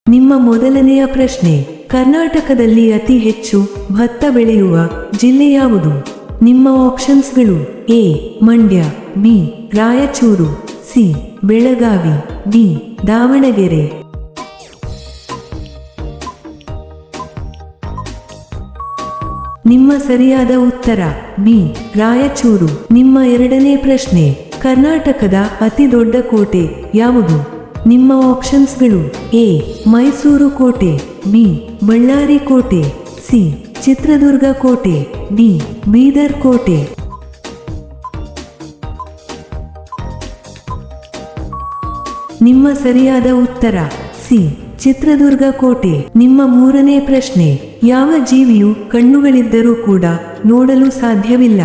ನಿಮ್ಮ ಮೊದಲನೆಯ ಪ್ರಶ್ನೆ, ಕರ್ನಾಟಕದಲ್ಲಿ ಅತಿ ಹೆಚ್ಚು ಭತ್ತ ಬೆಳೆಯುವ ಜಿಲ್ಲೆ ಯಾವುದು? ನಿಮ್ಮ ಆಪ್ಷನ್ಸ್ಗಳು: A Mandya, B Raichur, C Belagavi, D Davanagere. ನಿಮ್ಮ ಸರಿಯಾದ ಉತ್ತರ ಬಿ ರಾಯಚೂರು. ನಿಮ್ಮ ಎರಡನೇ ಪ್ರಶ್ನೆ, ಕರ್ನಾಟಕದ ಅತಿ ದೊಡ್ಡ ಕೋಟೆ ಯಾವುದು? ನಿಮ್ಮ ಆಪ್ಷನ್ಸ್ಗಳು: ಎ ಮೈಸೂರು ಕೋಟೆ, ಬಿ ಬಳ್ಳಾರಿ ಕೋಟೆ, ಸಿ ಚಿತ್ರದುರ್ಗ ಕೋಟೆ, ಡಿ ಬೀದರ್ ಕೋಟೆ. ನಿಮ್ಮ ಸರಿಯಾದ ಉತ್ತರ ಸಿ ಚಿತ್ರದುರ್ಗ ಕೋಟೆ. ನಿಮ್ಮ ಮೂರನೇ ಪ್ರಶ್ನೆ, ಯಾವ ಜೀವಿಯು ಕಣ್ಣುಗಳಿದ್ದರೂ ಕೂಡ ನೋಡಲು ಸಾಧ್ಯವಿಲ್ಲ?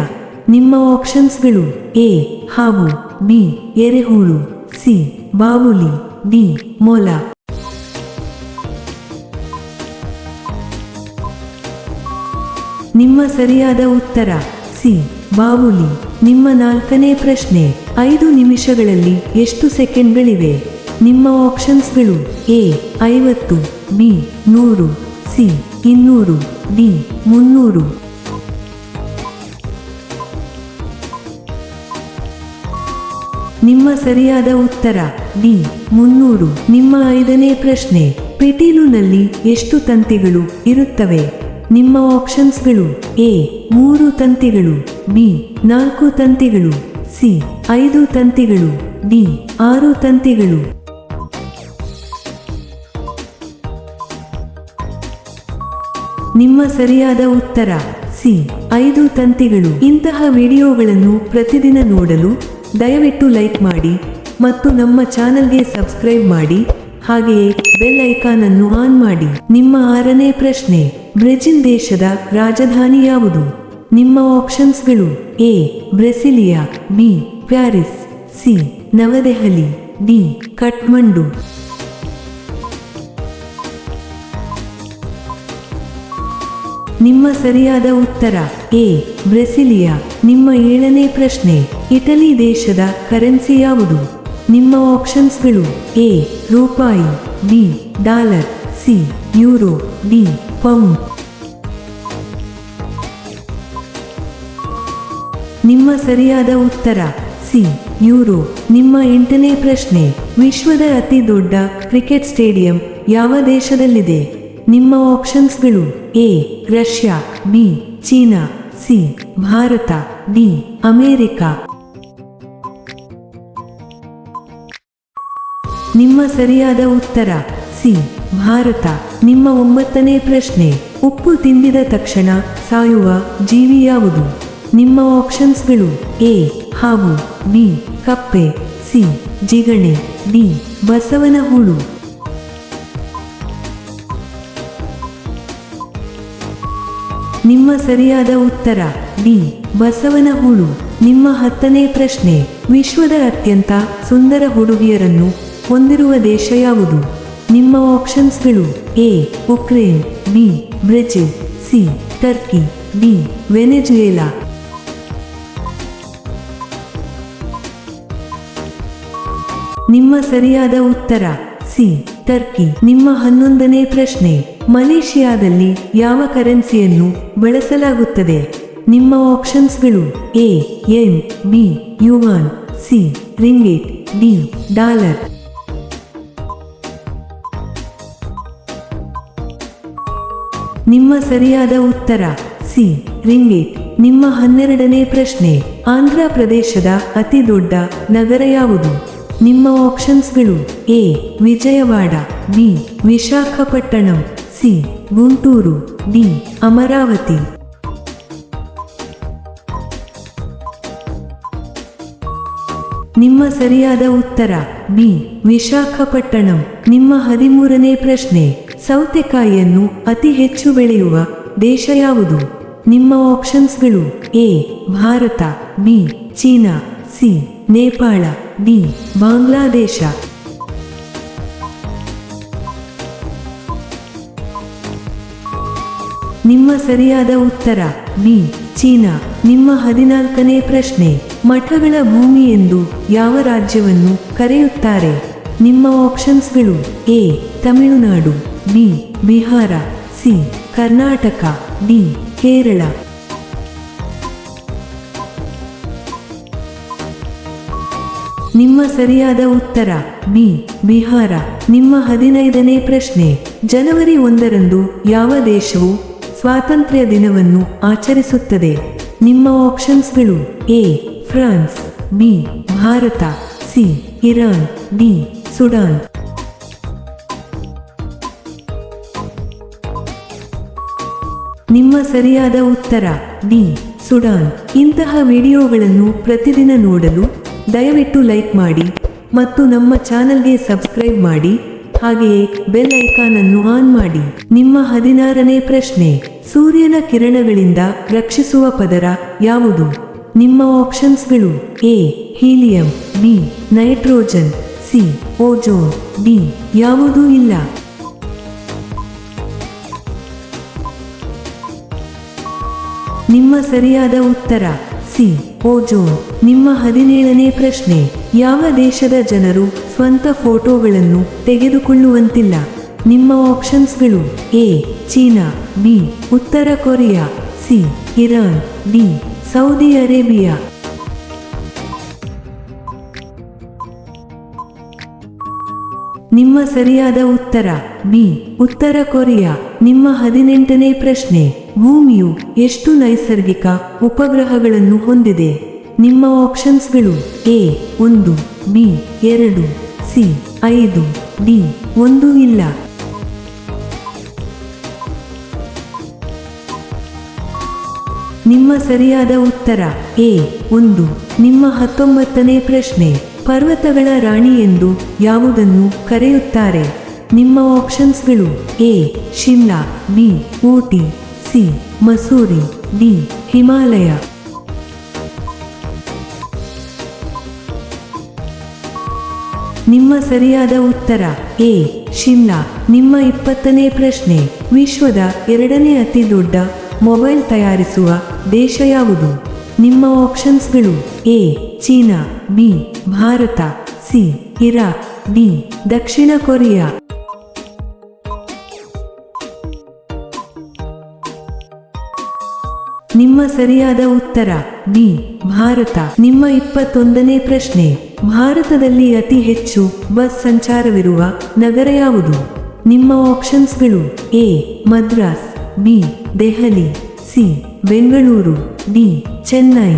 ನಿಮ್ಮ ಆಪ್ಷನ್ಸ್ಗಳು: ಎ ಹಾವು, ಬಿ ಎರೆಹುಳು, ಸಿ ಬಾವುಲಿ, ಡಿ ಮೊಲ. ನಿಮ್ಮ ಸರಿಯಾದ ಉತ್ತರ ಸಿ ಬಾವುಲಿ. ನಿಮ್ಮ ನಾಲ್ಕನೇ ಪ್ರಶ್ನೆ, 5 ನಿಮಿಷಗಳಲ್ಲಿ ಎಷ್ಟು ಸೆಕೆಂಡ್ಗಳಿವೆ? ನಿಮ್ಮ ಆಪ್ಷನ್ಸ್ಗಳು: ಎ 50, ಬಿ 100, ಸಿ 200, ಡಿ 300. ನಿಮ್ಮ ಸರಿಯಾದ ಉತ್ತರ ಡಿ 300. ನಿಮ್ಮ ಐದನೇ ಪ್ರಶ್ನೆ, ಪಿಟೀಲುನಲ್ಲಿ ಎಷ್ಟು ತಂತಿಗಳು ಇರುತ್ತವೆ? ನಿಮ್ಮ ಆಪ್ಷನ್ಸ್ಗಳು: ಎ 3 ತಂತಿಗಳು, ಬಿ 4 ತಂತಿಗಳು, ಸಿ 5 ತಂತಿಗಳು, ಡಿ 6 ತಂತಿಗಳು. ನಿಮ್ಮ ಸರಿಯಾದ ಉತ್ತರ ಸಿ 5 ತಂತಿಗಳು. ಇಂತಹ ವಿಡಿಯೋಗಳನ್ನು ಪ್ರತಿದಿನ ನೋಡಲು ದಯವಿಟ್ಟು ಲೈಕ್ ಮಾಡಿ ಮತ್ತು ನಮ್ಮ ಚಾನೆಲ್ಗೆ ಸಬ್ಸ್ಕ್ರೈಬ್ ಮಾಡಿ, ಹಾಗೆಯೇ ಬೆಲ್ ಐಕಾನ್ ಅನ್ನು ಆನ್ ಮಾಡಿ. ನಿಮ್ಮ ಆರನೇ ಪ್ರಶ್ನೆ, ಬ್ರೆಜಿಲ್ ದೇಶದ ರಾಜಧಾನಿ ಯಾವುದು? ನಿಮ್ಮ ಆಪ್ಷನ್ಸ್ಗಳು: A Brasilia, B Paris, C New Delhi, D Kathmandu. ನಿಮ್ಮ ಸರಿಯಾದ ಉತ್ತರ ಎ ಬ್ರೆಸಿಲಿಯಾ. ನಿಮ್ಮ ಏಳನೇ ಪ್ರಶ್ನೆ, ಇಟಲಿ ದೇಶದ ಕರೆನ್ಸಿ ಯಾವುದು? ನಿಮ್ಮ ಆಪ್ಷನ್ಸ್ಗಳು: ಎ ರೂಪಾಯಿ, B dollar, C euro, D pound. ನಿಮ್ಮ ಸರಿಯಾದ ಉತ್ತರ ಸಿ ಯೂರೋ. ನಿಮ್ಮ ಎಂಟನೇ ಪ್ರಶ್ನೆ, ವಿಶ್ವದ ಅತಿ ದೊಡ್ಡ ಕ್ರಿಕೆಟ್ ಸ್ಟೇಡಿಯಂ ಯಾವ ದೇಶದಲ್ಲಿದೆ? ನಿಮ್ಮ ಆಪ್ಷನ್ಸ್ಗಳು: A Russia, B China, C Bharat, D America. ನಿಮ್ಮ ಸರಿಯಾದ ಉತ್ತರ ಸಿ ಭಾರತ. ನಿಮ್ಮ ಒಂಬತ್ತನೇ ಪ್ರಶ್ನೆ, ಉಪ್ಪು ತಿಂದಿದ ತಕ್ಷಣ ಸಾಯುವ ಜೀವಿ ಯಾವುದು? ನಿಮ್ಮ ಆಪ್ಷನ್ಸ್ಗಳು: ಎ ಹಾವು, ಬಿ ಕಪ್ಪೆ, ಸಿ ಜಿಗಣೆ, ಡಿ ಬಸವನ ಹುಳು. ನಿಮ್ಮ ಸರಿಯಾದ ಉತ್ತರ ಡಿ ಬಸವನ ಹುಳು. ನಿಮ್ಮ 10ನೇ ಪ್ರಶ್ನೆ, ವಿಶ್ವದ ಅತ್ಯಂತ ಸುಂದರ ಹುಡುಗಿಯರನ್ನು ಹೊಂದಿರುವ ದೇಶ ಯಾವುದು? ನಿಮ್ಮ ಆಪ್ಷನ್ಸ್ಗಳು: A Ukraine, B Brazil, C Turkey, D Venezuela. ನಿಮ್ಮ ಸರಿಯಾದ ಉತ್ತರ ಸಿ ಟರ್ಕಿ. ನಿಮ್ಮ 11ನೇ ಪ್ರಶ್ನೆ, ಮಲೇಷಿಯಾದಲ್ಲಿ ಯಾವ ಕರೆನ್ಸಿಯನ್ನು ಬಳಸಲಾಗುತ್ತದೆ? ನಿಮ್ಮ ಆಪ್ಷನ್ಸ್ಗಳು: A yen, B yuan, C ringgit, D dollar. ನಿಮ್ಮ ಸರಿಯಾದ ಉತ್ತರ ಸಿ ರಿಂಗಿಟ್. ನಿಮ್ಮ 12ನೇ ಪ್ರಶ್ನೆ, ಆಂಧ್ರ ಪ್ರದೇಶದ ಅತಿ ದೊಡ್ಡ ನಗರ ಯಾವುದು? ನಿಮ್ಮ ಆಪ್ಷನ್ಸ್ಗಳು: A Vijayawada, B Visakhapatnam, C Guntur, D Amaravati. ನಿಮ್ಮ ಸರಿಯಾದ ಉತ್ತರ ಬಿ ವಿಶಾಖಪಟ್ಟಣಂ. ನಿಮ್ಮ 13ನೇ ಪ್ರಶ್ನೆ, ಸೌತೆಕಾಯಿಯನ್ನು ಅತಿ ಹೆಚ್ಚು ಬೆಳೆಯುವ ದೇಶ ಯಾವುದು? ನಿಮ್ಮ ಆಪ್ಷನ್ಸ್ಗಳು: A Bharat, B China, C Nepal, D Bangladesh. ನಿಮ್ಮ ಸರಿಯಾದ ಉತ್ತರ ಬಿ ಚೀನಾ. ನಿಮ್ಮ 14ನೇ ಪ್ರಶ್ನೆ, ಮಠಗಳ ಭೂಮಿ ಎಂದು ಯಾವ ರಾಜ್ಯವನ್ನು ಕರೆಯುತ್ತಾರೆ? ನಿಮ್ಮ ಆಪ್ಷನ್ಸ್ಗಳು: A Tamil Nadu, B Bihar, C Karnataka, D Kerala. ನಿಮ್ಮ ಸರಿಯಾದ ಉತ್ತರ ಬಿ ಬಿಹಾರ. ನಿಮ್ಮ 15ನೇ ಪ್ರಶ್ನೆ, ಜನವರಿ 1ರಂದು ಯಾವ ದೇಶವು ಸ್ವಾತಂತ್ರ್ಯ ದಿನವನ್ನು ಆಚರಿಸುತ್ತದೆ? ನಿಮ್ಮ ಆಪ್ಷನ್ಸ್ಗಳು: A France, B Bharat, C Iran, D Sudan. ನಿಮ್ಮ ಸರಿಯಾದ ಉತ್ತರ ಡಿ ಸುಡಾನ್. ಇಂತಹ ವಿಡಿಯೋಗಳನ್ನು ಪ್ರತಿದಿನ ನೋಡಲು ದಯವಿಟ್ಟು ಲೈಕ್ ಮಾಡಿ ಮತ್ತು ನಮ್ಮ ಚಾನೆಲ್ಗೆ ಸಬ್ಸ್ಕ್ರೈಬ್ ಮಾಡಿ, ಹಾಗೆಯೇ ಬೆಲ್ ಐಕಾನ್ ಅನ್ನು ಆನ್ ಮಾಡಿ. ನಿಮ್ಮ 16ನೇ ಪ್ರಶ್ನೆ, ಸೂರ್ಯನ ಕಿರಣಗಳಿಂದ ರಕ್ಷಿಸುವ ಪದರ ಯಾವುದು? ನಿಮ್ಮ ಆಪ್ಷನ್ಸ್ಗಳು: A helium, B nitrogen, C ozone, D ಯಾವುದೂ ಇಲ್ಲ. ನಿಮ್ಮ ಸರಿಯಾದ ಉತ್ತರ ಸಿ ಓಜೋನ್. ನಿಮ್ಮ 17ನೇ ಪ್ರಶ್ನೆ, ಯಾವ ದೇಶದ ಜನರು ಸ್ವಂತ ಫೋಟೋಗಳನ್ನು ತೆಗೆದುಕೊಳ್ಳುವಂತಿಲ್ಲ? ನಿಮ್ಮ ಆಪ್ಷನ್ಸ್ಗಳು: ಎ ಚೀನಾ, ಬಿ ಉತ್ತರ Korea, C Iran, D Saudi Arabia. ನಿಮ್ಮ ಸರಿಯಾದ ಉತ್ತರ ಬಿ ಉತ್ತರ ಕೊರಿಯಾ. ನಿಮ್ಮ 18ನೇ ಪ್ರಶ್ನೆ, ಭೂಮಿಯು ಎಷ್ಟು ನೈಸರ್ಗಿಕ ಉಪಗ್ರಹಗಳನ್ನು ಹೊಂದಿದೆ? ನಿಮ್ಮ ಆಪ್ಷನ್ಸ್ಗಳು: ಎ 1, ಬಿ 2, ಸಿ 5, ಡಿ 1 ಇಲ್ಲ. ನಿಮ್ಮ ಸರಿಯಾದ ಉತ್ತರ ಎ 1. ನಿಮ್ಮ 19ನೇ ಪ್ರಶ್ನೆ, ಪರ್ವತಗಳ ರಾಣಿ ಎಂದು ಯಾವುದನ್ನು ಕರೆಯುತ್ತಾರೆ? ನಿಮ್ಮ ಆಪ್ಷನ್ಸ್ಗಳು: A Shimla, B Ooty, C Mussoorie, D Himalaya. ನಿಮ್ಮ ಸರಿಯಾದ ಉತ್ತರ ಎ ಶಿಮ್ಲಾ. ನಿಮ್ಮ 20ನೇ ಪ್ರಶ್ನೆ, ವಿಶ್ವದ 2ನೇ ಅತಿ ದೊಡ್ಡ ಮೊಬೈಲ್ ತಯಾರಿಸುವ ದೇಶ ಯಾವುದು? ನಿಮ್ಮ ಆಪ್ಷನ್ಸ್ಗಳು: A China, B Bharat, C Iraq, D ದಕ್ಷಿಣ ಕೊರಿಯಾ. ನಿಮ್ಮ ಸರಿಯಾದ ಉತ್ತರ ಬಿ ಭಾರತ. ನಿಮ್ಮ 21ನೇ ಪ್ರಶ್ನೆ, ಭಾರತದಲ್ಲಿ ಅತಿ ಹೆಚ್ಚು ಬಸ್ ಸಂಚಾರವಿರುವ ನಗರ ಯಾವುದು? ನಿಮ್ಮ ಆಪ್ಷನ್ಸ್ಗಳು: A Madras, B Delhi, C Bengaluru, D Chennai.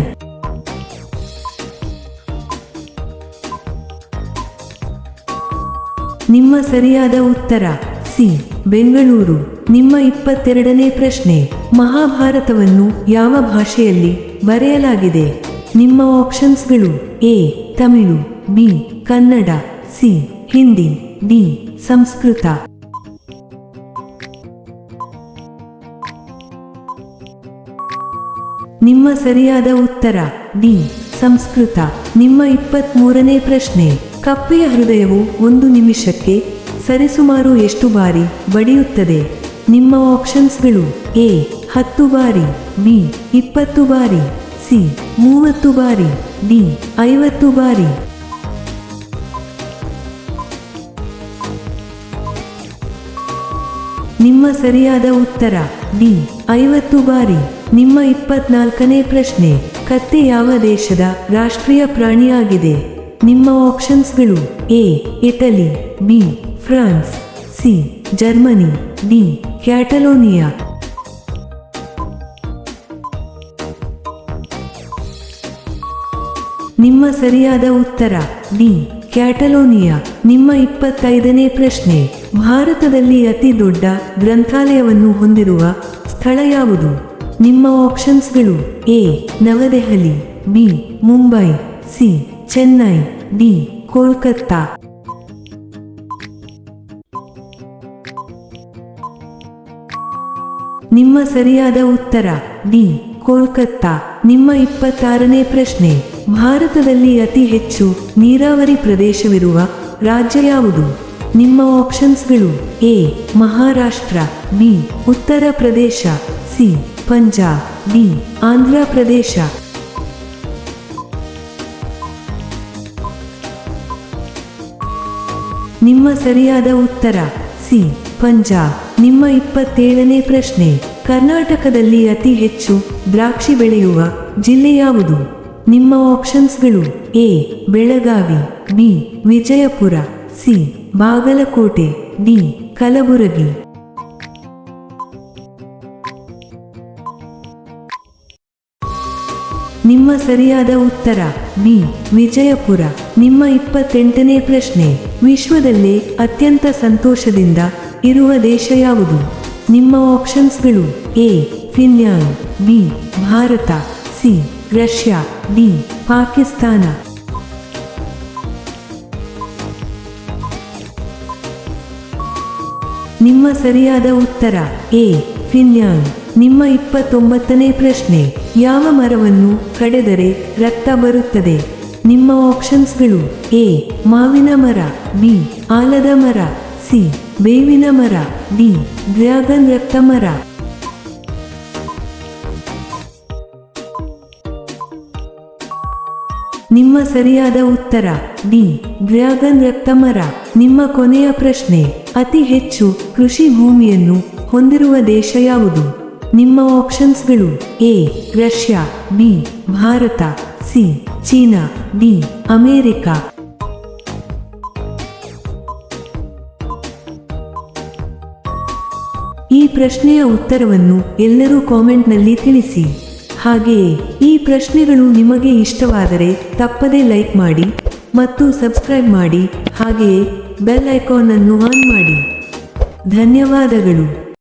ನಿಮ್ಮ ಸರಿಯಾದ ಉತ್ತರ ಸಿ ಬೆಂಗಳೂರು. ನಿಮ್ಮ 22ನೇ ಪ್ರಶ್ನೆ, ಮಹಾಭಾರತವನ್ನು ಯಾವ ಭಾಷೆಯಲ್ಲಿ ಬರೆಯಲಾಗಿದೆ? ನಿಮ್ಮ ಆಪ್ಷನ್ಸ್ಗಳು: A Tamil, B Kannada, C Hindi, D Sanskrit. ನಿಮ್ಮ ಸರಿಯಾದ ಉತ್ತರ ಡಿ ಸಂಸ್ಕೃತ. ನಿಮ್ಮ 23ನೇ ಪ್ರಶ್ನೆ, ಕಪ್ಪೆಯ ಹೃದಯವು 1 ನಿಮಿಷಕ್ಕೆ ಸರಿಸುಮಾರು ಎಷ್ಟು ಬಾರಿ ಬಡಿಯುತ್ತದೆ? ನಿಮ್ಮ ಆಪ್ಷನ್ಸ್ಗಳು: ಎ 10 ಬಾರಿ, ಬಿ 20 ಬಾರಿ, ಸಿ 30 ಬಾರಿ, ಡಿ 50 ಬಾರಿ. ನಿಮ್ಮ ಸರಿಯಾದ ಉತ್ತರ ಡಿ 50 ಬಾರಿ. ನಿಮ್ಮ 24ನೇ ಪ್ರಶ್ನೆ, ಕತ್ತೆ ಯಾವ ದೇಶದ ರಾಷ್ಟ್ರೀಯ ಪ್ರಾಣಿಯಾಗಿದೆ? ನಿಮ್ಮ ಆಪ್ಷನ್ಸ್ಗಳು: A Italy, B France, C Germany, D Catalonia. ನಿಮ್ಮ ಸರಿಯಾದ ಉತ್ತರ ಡಿ ಕ್ಯಾಟಲೋನಿಯಾ. ನಿಮ್ಮ 25ನೇ ಪ್ರಶ್ನೆ, ಭಾರತದಲ್ಲಿ ಅತಿ ದೊಡ್ಡ ಗ್ರಂಥಾಲಯವನ್ನು ಹೊಂದಿರುವ ಸ್ಥಳ ಯಾವುದು? ನಿಮ್ಮ ಆಪ್ಷನ್ಸ್ಗಳು: A New Delhi, B Mumbai, C Chennai, D Kolkata. ನಿಮ್ಮ ಸರಿಯಾದ ಉತ್ತರ ಡಿ ಕೋಲ್ಕತ್ತಾ. ನಿಮ್ಮ 26ನೇ ಪ್ರಶ್ನೆ, ಭಾರತದಲ್ಲಿ ಅತಿ ಹೆಚ್ಚು ನೀರಾವರಿ ಪ್ರದೇಶವಿರುವ ರಾಜ್ಯ ಯಾವುದು? ನಿಮ್ಮ ಆಪ್ಷನ್ಸ್ಗಳು: A Maharashtra, B Uttar Pradesh, C Punjab, D Andhra Pradesh. ನಿಮ್ಮ ಸರಿಯಾದ ಉತ್ತರ ಸಿ ಪಂಜಾಬ್. ನಿಮ್ಮ 27ನೇ ಪ್ರಶ್ನೆ, ಕರ್ನಾಟಕದಲ್ಲಿ ಅತಿ ಹೆಚ್ಚು ದ್ರಾಕ್ಷಿ ಬೆಳೆಯುವ ಜಿಲ್ಲೆ ಯಾವುದು? ನಿಮ್ಮ ಆಪ್ಷನ್ಸ್ಗಳು: A Belagavi, B Vijayapura, C Bagalkot, D Kalaburagi. ನಿಮ್ಮ ಸರಿಯಾದ ಉತ್ತರ ಬಿ ವಿಜಯಪುರ. ನಿಮ್ಮ 28ನೇ ಪ್ರಶ್ನೆ, ವಿಶ್ವದಲ್ಲೇ ಅತ್ಯಂತ ಸಂತೋಷದಿಂದ ಇರುವ ದೇಶ ಯಾವುದು? ನಿಮ್ಮ ಆಪ್ಷನ್ಸ್ಗಳು: A Finland, B Bharat, C Russia, D Pakistan. ನಿಮ್ಮ ಸರಿಯಾದ ಉತ್ತರ ಎ ಫಿನ್ಲ್ಯಾಂಡ್. ನಿಮ್ಮ 29ನೇ ಪ್ರಶ್ನೆ, ಯಾವ ಮರವನ್ನು ಕಡಿದರೆ ರಕ್ತ ಬರುತ್ತದೆ? ನಿಮ್ಮ ಆಪ್ಷನ್ಸ್ಗಳು: ಎ ಮಾವಿನ ಮರ, ಬಿ ಆಲದ ಮರ, ಸಿ ಬೇವಿನ ಮರ, ಡಿ ಡ್ರ್ಯಾಗನ್ ರಕ್ತ ಮರ. ನಿಮ್ಮ ಸರಿಯಾದ ಉತ್ತರ ಡಿ ಡ್ರ್ಯಾಗನ್ ರಕ್ತ ಮರ. ನಿಮ್ಮ ಕೊನೆಯ ಪ್ರಶ್ನೆ, ಅತಿ ಹೆಚ್ಚು ಕೃಷಿ ಭೂಮಿಯನ್ನು ಹೊಂದಿರುವ ದೇಶ ಯಾವುದು? ನಿಮ್ಮ ಆಪ್ಷನ್ಸ್ಗಳು: A Russia, B Bharat, C China, D America. ಈ ಪ್ರಶ್ನೆಯ ಉತ್ತರವನ್ನು ಎಲ್ಲರೂ ಕಾಮೆಂಟ್ನಲ್ಲಿ ತಿಳಿಸಿ. ಹಾಗೆಯೇ ಈ ಪ್ರಶ್ನೆಗಳು ನಿಮಗೆ ಇಷ್ಟವಾದರೆ ತಪ್ಪದೇ ಲೈಕ್ ಮಾಡಿ ಮತ್ತು ಸಬ್ಸ್ಕ್ರೈಬ್ ಮಾಡಿ. ಹಾಗೆಯೇ ಬೆಲ್ ಐಕಾನ್ ಅನ್ನು ಆನ್ ಮಾಡಿ. ಧನ್ಯವಾದಗಳು.